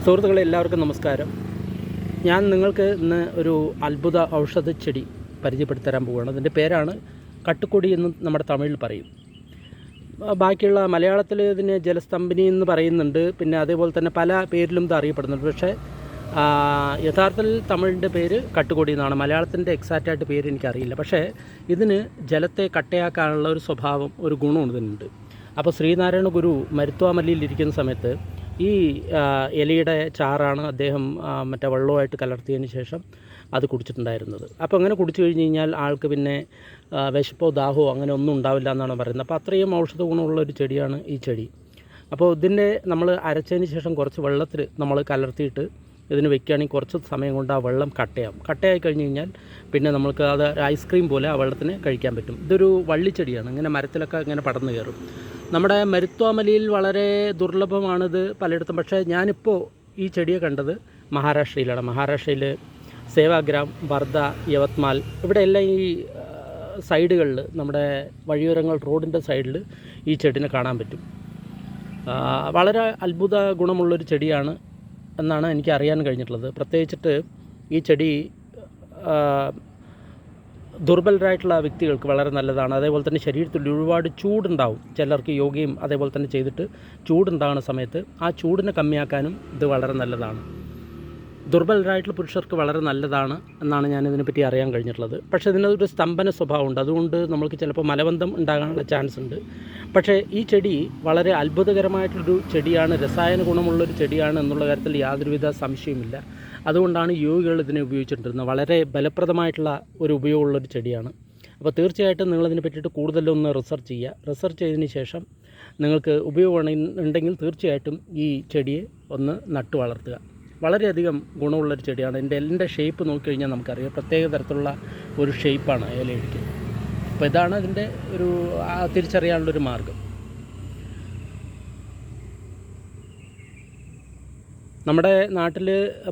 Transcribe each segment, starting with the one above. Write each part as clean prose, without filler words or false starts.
സുഹൃത്തുക്കളെ എല്ലാവർക്കും നമസ്കാരം. ഞാൻ നിങ്ങൾക്ക് ഇന്ന് ഒരു അത്ഭുത ഔഷധ ചെടി പരിചയപ്പെടുത്തരാൻ പോവുകയാണ്. അതിൻ്റെ പേരാണ് കട്ടുക്കൊടി എന്ന് നമ്മുടെ തമിഴിൽ പറയും. ബാക്കിയുള്ള മലയാളത്തിൽ ഇതിനെ ജലസ്തംഭിനി എന്ന് പറയുന്നുണ്ട്. പിന്നെ അതേപോലെ തന്നെ പല പേരിലും ഇത് അറിയപ്പെടുന്നുണ്ട്. പക്ഷേ യഥാർത്ഥത്തിൽ തമിഴിൻ്റെ പേര് കട്ടുകൊടി എന്നാണ്. മലയാളത്തിൻ്റെ എക്സാക്റ്റായിട്ട് പേര് എനിക്കറിയില്ല. പക്ഷേ ഇതിന് ജലത്തെ കട്ടയാക്കാനുള്ള ഒരു സ്വഭാവം, ഒരു ഗുണം ഇതിനുണ്ട്. അപ്പോൾ ശ്രീനാരായണ ഗുരു മരുത്വാമല്ലിയിൽ ഇരിക്കുന്ന സമയത്ത് ഈ ഇലയുടെ ചാറാണ് അദ്ദേഹം മറ്റേ വെള്ളവുമായിട്ട് കലർത്തിയതിന് ശേഷം അത് കുടിച്ചിട്ടുണ്ടായിരുന്നത്. അപ്പോൾ അങ്ങനെ കുടിച്ചു കഴിഞ്ഞ് കഴിഞ്ഞാൽ ആൾക്ക് പിന്നെ വിശപ്പോ ദാഹമോ അങ്ങനെ ഒന്നും ഉണ്ടാവില്ല എന്നാണ് പറയുന്നത്. അപ്പോൾ അത്രയും ഔഷധ ഗുണമുള്ളൊരു ചെടിയാണ് ഈ ചെടി. അപ്പോൾ ഇതിൻ്റെ നമ്മൾ അരച്ചതിന് ശേഷം കുറച്ച് വെള്ളത്തിൽ നമ്മൾ കലർത്തിയിട്ട് ഇതിന് വെക്കുകയാണെങ്കിൽ കുറച്ച് സമയം കൊണ്ട് ആ വെള്ളം കട്ടയായി കഴിഞ്ഞ് കഴിഞ്ഞാൽ പിന്നെ നമ്മൾക്ക് അത് ഐസ്ക്രീം പോലെ ആ വെള്ളത്തിന് കഴിക്കാൻ പറ്റും. ഇതൊരു വള്ളിച്ചെടിയാണ്. ഇങ്ങനെ മരത്തിലൊക്കെ ഇങ്ങനെ പടർന്നു കയറും. നമ്മുടെ മരുത്വാമലയിൽ വളരെ ദുർലഭമാണിത് പലയിടത്തും. പക്ഷേ ഞാനിപ്പോൾ ഈ ചെടിയെ കണ്ടത് മഹാരാഷ്ട്രയിലാണ്. മഹാരാഷ്ട്രയിൽ സേവാഗ്രാം, വർധ, യവത്മാൽ ഇവിടെയെല്ലാം ഈ സൈഡുകളിൽ, നമ്മുടെ വഴിയോരങ്ങൾ റോഡിൻ്റെ സൈഡിൽ ഈ ചെടിനെ കാണാൻ പറ്റും. വളരെ അത്ഭുത ഗുണമുള്ളൊരു ചെടിയാണ് എന്നാണ് എനിക്ക് അറിയാൻ കഴിഞ്ഞിട്ടുള്ളത്. പ്രത്യേകിച്ചിട്ട് ഈ ചെടി ദുർബലരായിട്ടുള്ള വ്യക്തികൾക്ക് വളരെ നല്ലതാണ്. അതേപോലെ തന്നെ ശരീരത്തിൽ ഒരുപാട് ചൂടുണ്ടാവും. ചിലർക്ക് യോഗയും അതേപോലെ തന്നെ ചെയ്തിട്ട് ചൂടുണ്ടാകുന്ന സമയത്ത് ആ ചൂടിനെ കമ്മിയാക്കാനും ഇത് വളരെ നല്ലതാണ്. ദുർബലരായിട്ടുള്ള പുരുഷർക്ക് വളരെ നല്ലതാണ് എന്നാണ് ഞാനിതിനെപ്പറ്റി അറിയാൻ കഴിഞ്ഞിട്ടുള്ളത്. പക്ഷേ ഇതിനൊരു സ്തംഭന സ്വഭാവമുണ്ട്. അതുകൊണ്ട് നമുക്ക് ചിലപ്പോൾ മലബന്ധം ഉണ്ടാകാനുള്ള ചാൻസ് ഉണ്ട്. പക്ഷേ ഈ ചെടി വളരെ അത്ഭുതകരമായിട്ടൊരു ചെടിയാണ്, രസായന ഗുണമുള്ളൊരു ചെടിയാണ് എന്നുള്ള കാര്യത്തിൽ യാതൊരുവിധ സംശയമില്ല. അതുകൊണ്ടാണ് യോഗികൾ ഇതിനെ ഉപയോഗിച്ചിട്ടിരുന്നത്. വളരെ ഫലപ്രദമായിട്ടുള്ള ഒരു ഉപയോഗമുള്ളൊരു ചെടിയാണ്. അപ്പോൾ തീർച്ചയായിട്ടും നിങ്ങളതിനെ പറ്റിയിട്ട് കൂടുതലൊന്ന് റിസർച്ച് ചെയ്യുക. റിസർച്ച് ചെയ്തതിന് ശേഷം നിങ്ങൾക്ക് ഉപയോഗം ഉണ്ടെങ്കിൽ തീർച്ചയായിട്ടും ഈ ചെടിയെ ഒന്ന് നട്ടു വളർത്തുക. വളരെയധികം ഗുണമുള്ളൊരു ചെടിയാണ്. എൻ്റെ ഷേപ്പ് നോക്കിക്കഴിഞ്ഞാൽ നമുക്കറിയാം, പ്രത്യേക തരത്തിലുള്ള ഒരു ഷേപ്പാണ് ഇലയിടിക്ക്. അപ്പോൾ ഇതാണ് ഇതിൻ്റെ ഒരു തിരിച്ചറിയാനുള്ളൊരു മാർഗം. നമ്മുടെ നാട്ടിൽ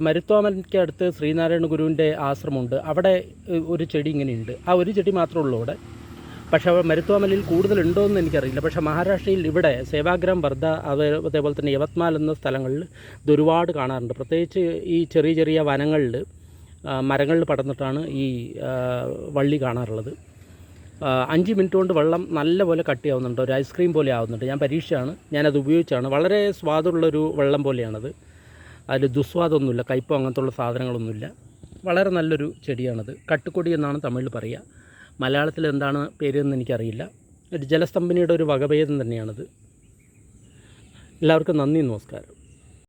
മരുത്വാമലയ്ക്ക് അടുത്ത് ശ്രീനാരായണ ഗുരുവിൻ്റെ ആശ്രമമുണ്ട്. അവിടെ ഒരു ചെടി ഇങ്ങനെയുണ്ട്. ആ ഒരു ചെടി മാത്രമേ ഉള്ളൂ അവിടെ. പക്ഷേ മരുത്വാമലയിൽ കൂടുതലുണ്ടോ എന്ന് എനിക്കറിയില്ല. പക്ഷേ മഹാരാഷ്ട്രയിൽ ഇവിടെ സേവാഗ്രാം, വർധ, അതേപോലെ തന്നെ യവത്മാൽ എന്ന സ്ഥലങ്ങളിൽ ഇത് ഒരുപാട് കാണാറുണ്ട്. പ്രത്യേകിച്ച് ഈ ചെറിയ ചെറിയ വനങ്ങളിൽ, മരങ്ങളിൽ പടർന്നിട്ടാണ് ഈ വള്ളി കാണാറുള്ളത്. 5 മിനിറ്റ് കൊണ്ട് വെള്ളം നല്ലപോലെ കട്ടിയാവുന്നുണ്ട്. ഒരു ഐസ്ക്രീം പോലെ ആവുന്നുണ്ട്. ഞാൻ പരീക്ഷയാണ്, ഞാനത് ഉപയോഗിച്ചാണ്. വളരെ സ്വാദുള്ളൊരു വെള്ളം പോലെയാണത്. അതിൽ ദുസ്വാദമൊന്നുമില്ല, കയ്പോ അങ്ങനത്തുള്ള സാധനങ്ങളൊന്നുമില്ല. വളരെ നല്ലൊരു ചെടിയാണത്. കട്ടുകൊടി എന്നാണ് തമിഴിൽ പറയുക. മലയാളത്തിൽ എന്താണ് പേര് എന്ന് എനിക്കറിയില്ല. ഒരു ജലസ്തംഭിനിയുടെ ഒരു വകഭേദം തന്നെയാണത്. എല്ലാവർക്കും നന്ദി, നമസ്കാരം.